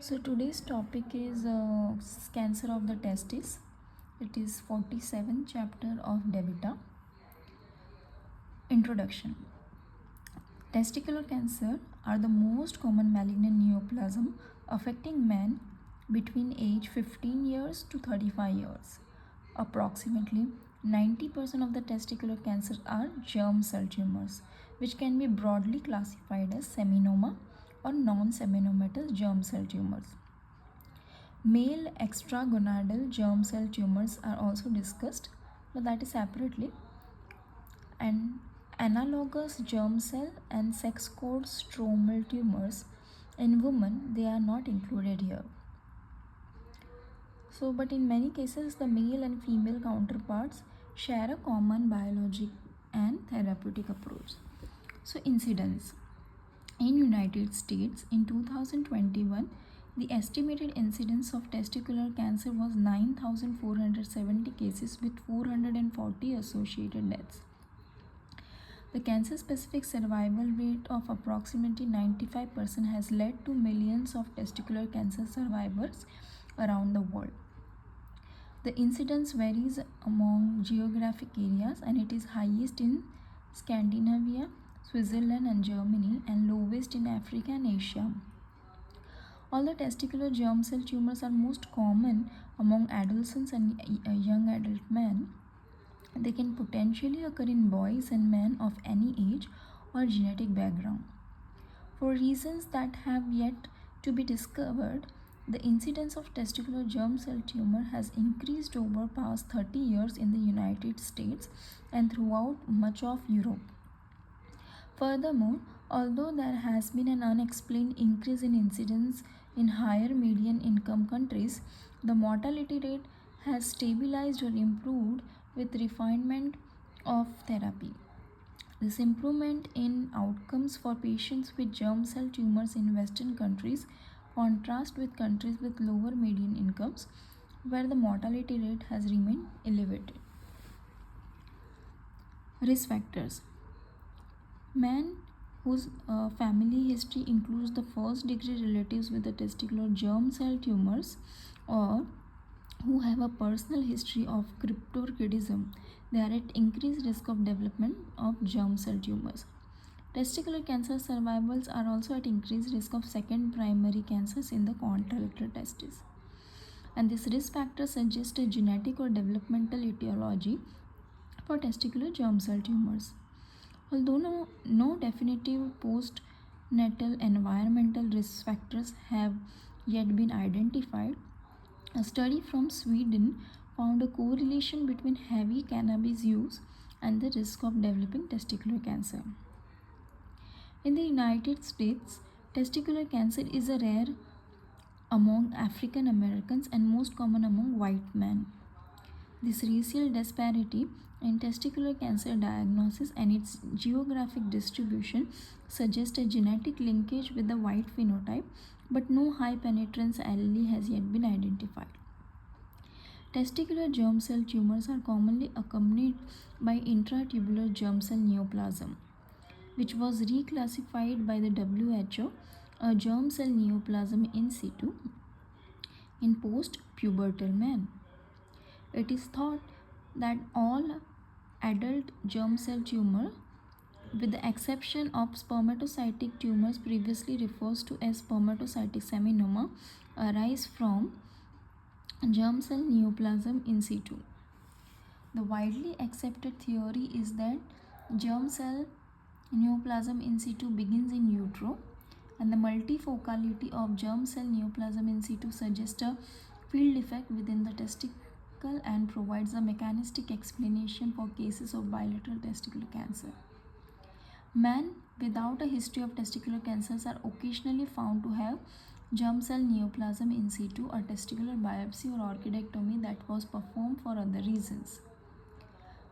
So today's topic is cancer of the testis. It is 47th chapter of Devita. Introduction. Testicular cancer are the most common malignant neoplasm affecting men between age 15 years to 35 years. Approximately 90% of the testicular cancers are germ cell tumors, which can be broadly classified as seminoma or non-seminomatous germ cell tumors. Male extragonadal germ cell tumors are also discussed, but that is separately. And analogous germ cell and sex cord stromal tumors in women, they are not included here. So, but in many cases, the male and female counterparts share a common biologic and therapeutic approach. So, incidence. In United States in 2021, the estimated incidence of testicular cancer was 9,470 cases with 440 associated deaths. The cancer-specific survival rate of approximately 95% has led to millions of testicular cancer survivors around the world. The incidence varies among geographic areas and it is highest in Scandinavia, Switzerland and Germany, and lowest in Africa and Asia. Although testicular germ cell tumors are most common among adolescents and young adult men, they can potentially occur in boys and men of any age or genetic background. For reasons that have yet to be discovered, the incidence of testicular germ cell tumor has increased over past 30 years in the United States and throughout much of Europe. Furthermore, although there has been an unexplained increase in incidence in higher median income countries, the mortality rate has stabilized or improved with refinement of therapy. This improvement in outcomes for patients with germ cell tumors in Western countries contrast with countries with lower median incomes where the mortality rate has remained elevated. Risk factors. Men whose family history includes the first degree relatives with the testicular germ cell tumors or who have a personal history of cryptorchidism, they are at increased risk of development of germ cell tumors. Testicular cancer survivals are also at increased risk of second primary cancers in the contralateral testis. And this risk factor suggests a genetic or developmental etiology for testicular germ cell tumors. Although no definitive postnatal environmental risk factors have yet been identified, a study from Sweden found a correlation between heavy cannabis use and the risk of developing testicular cancer. In the United States, testicular cancer is a rare among African Americans and most common among white men. This racial disparity in testicular cancer diagnosis and its geographic distribution suggests a genetic linkage with the white phenotype, but no high penetrance allele has yet been identified. Testicular germ cell tumors are commonly accompanied by intratubular germ cell neoplasm, which was reclassified by the WHO a germ cell neoplasm in situ in post-pubertal men. It is thought that all adult germ cell tumor, with the exception of spermatocytic tumors previously referred to as spermatocytic seminoma, arise from germ cell neoplasm in situ. The widely accepted theory is that germ cell neoplasm in situ begins in utero, and the multifocality of germ cell neoplasm in situ suggests a field effect within the testicle and provides a mechanistic explanation for cases of bilateral testicular cancer. Men without a history of testicular cancers are occasionally found to have germ cell neoplasm in situ, a testicular biopsy or orchidectomy that was performed for other reasons.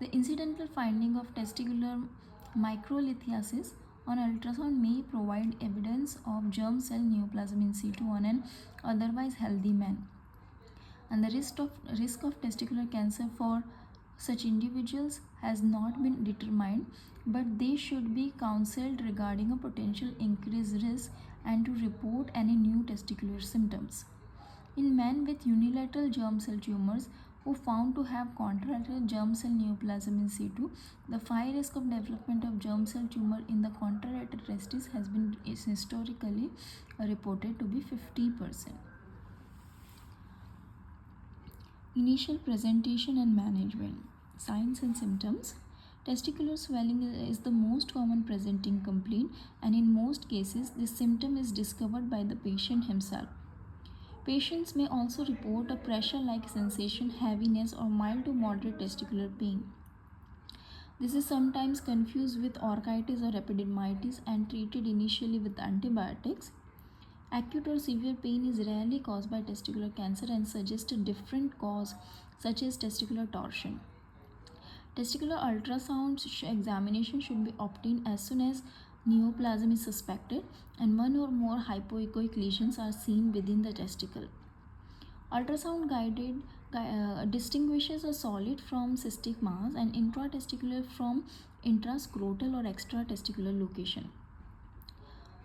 The incidental finding of testicular microlithiasis on ultrasound may provide evidence of germ cell neoplasm in situ on an otherwise healthy man. And the risk of testicular cancer for such individuals has not been determined, but they should be counseled regarding a potential increased risk and to report any new testicular symptoms. In men with unilateral germ cell tumors who found to have contralateral germ cell neoplasm in situ, the phi risk of development of germ cell tumor in the contralateral testis has been historically reported to be 50%. Initial presentation and management. Signs and symptoms. Testicular swelling is the most common presenting complaint, and in most cases, this symptom is discovered by the patient himself. Patients may also report a pressure-like sensation, heaviness, or mild to moderate testicular pain. This is sometimes confused with orchitis or epididymitis and treated initially with antibiotics. Acute or severe pain is rarely caused by testicular cancer and suggests a different cause, such as testicular torsion. Testicular ultrasound examination should be obtained as soon as neoplasm is suspected and one or more hypoechoic lesions are seen within the testicle. Ultrasound guided distinguishes a solid from cystic mass and intratesticular from intrascrotal or extratesticular location.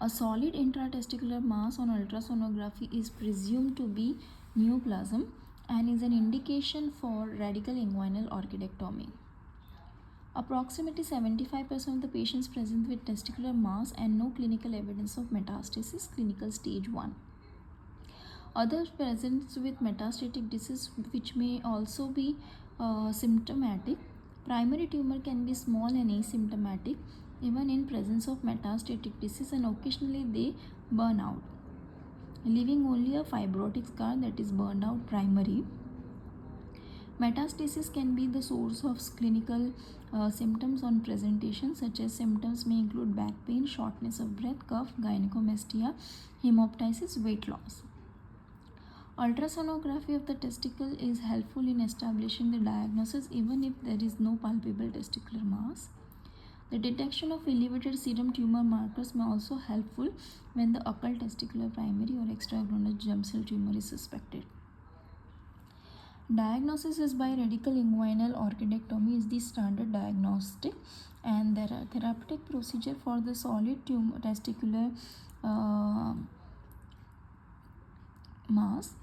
A solid intratesticular mass on ultrasonography is presumed to be neoplasm and is an indication for radical inguinal orchidectomy. Approximately 75% of the patients present with testicular mass and no clinical evidence of metastasis, clinical stage 1. Others present with metastatic disease which may also be symptomatic. Primary tumor can be small and asymptomatic even in presence of metastatic disease, and occasionally they burn out, leaving only a fibrotic scar that is burned out primary. Metastasis can be the source of clinical symptoms on presentation, such as symptoms may include back pain, shortness of breath, cough, gynecomastia, hemoptysis, weight loss. Ultrasonography of the testicle is helpful in establishing the diagnosis even if there is no palpable testicular mass. The detection of elevated serum tumor markers may also helpful when the occult testicular primary or extragroundal germ cell tumor is suspected. Diagnosis is by radical inguinal orchidectomy is the standard diagnostic, and there are therapeutic procedure for the solid tumor testicular mass.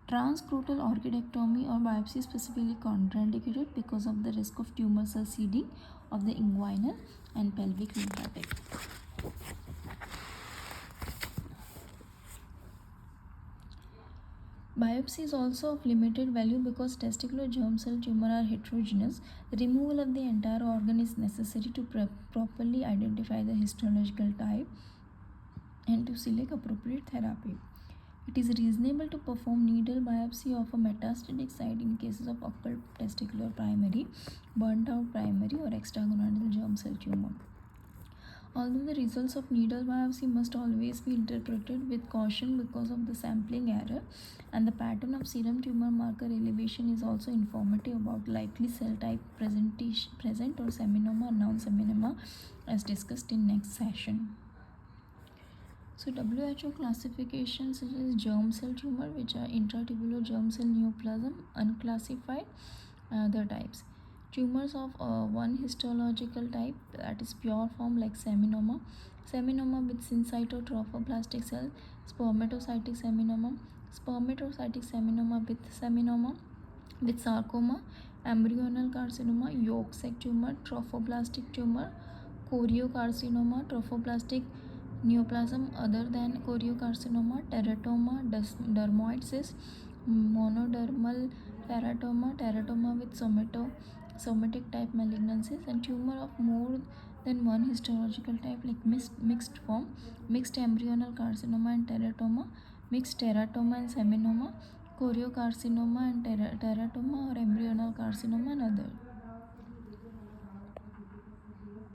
Transcrotal orchidectomy or biopsy is specifically contraindicated because of the risk of tumor cell seeding of the inguinal and pelvic lymphatic. Biopsy is also of limited value because testicular germ cell tumor are heterogeneous. Removal of the entire organ is necessary to properly identify the histological type and to select appropriate therapy. It is reasonable to perform needle biopsy of a metastatic site in cases of occult testicular primary, burnt out primary, or extragonadal germ cell tumor. Although the results of needle biopsy must always be interpreted with caution because of the sampling error, and the pattern of serum tumor marker elevation is also informative about likely cell type present or seminoma or non-seminoma, as discussed in next session. So WHO classifications such as germ cell tumor, which are intratubular germ cell neoplasm, unclassified. Other types: tumors of one histological type, that is pure form like seminoma, seminoma with syncyto trophoblastic cell, spermatocytic seminoma with seminoma with sarcoma, embryonal carcinoma, yolk sac tumor, trophoblastic tumor, choriocarcinoma, trophoblastic neoplasm other than choriocarcinoma, teratoma, dermoid cyst, monodermal teratoma with somatic type malignancies, and tumor of more than one histological type like mixed form, mixed embryonal carcinoma and teratoma, mixed teratoma and seminoma, choriocarcinoma and teratoma or embryonal carcinoma, and other.